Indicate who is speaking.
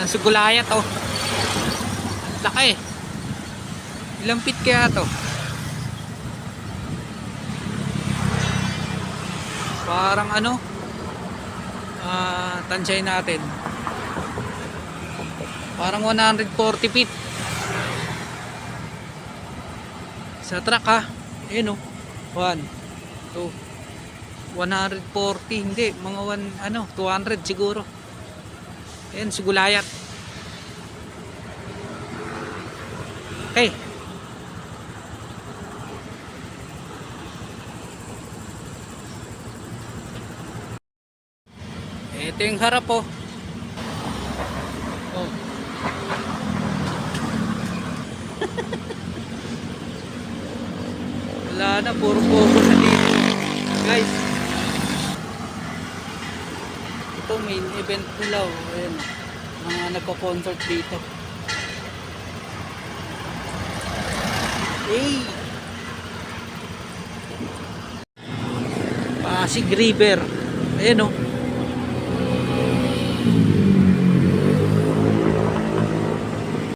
Speaker 1: Ang sugulayat oh. Laki. Ilang feet kaya to? Parang ano? Tansyahin natin. Parang 140 feet. Sa truck ha. Ayun oh. 1, 2, 140. Hindi. Mga 200 siguro. Ayan, sugulayat. Okay. Ito yung harap oh. Oh. Wala na, puro pogo na dito. Guys. Ito main event nila oh. Ayan oh. Mga nagko-concert dito. Hey! Pasig River. Ayan oh.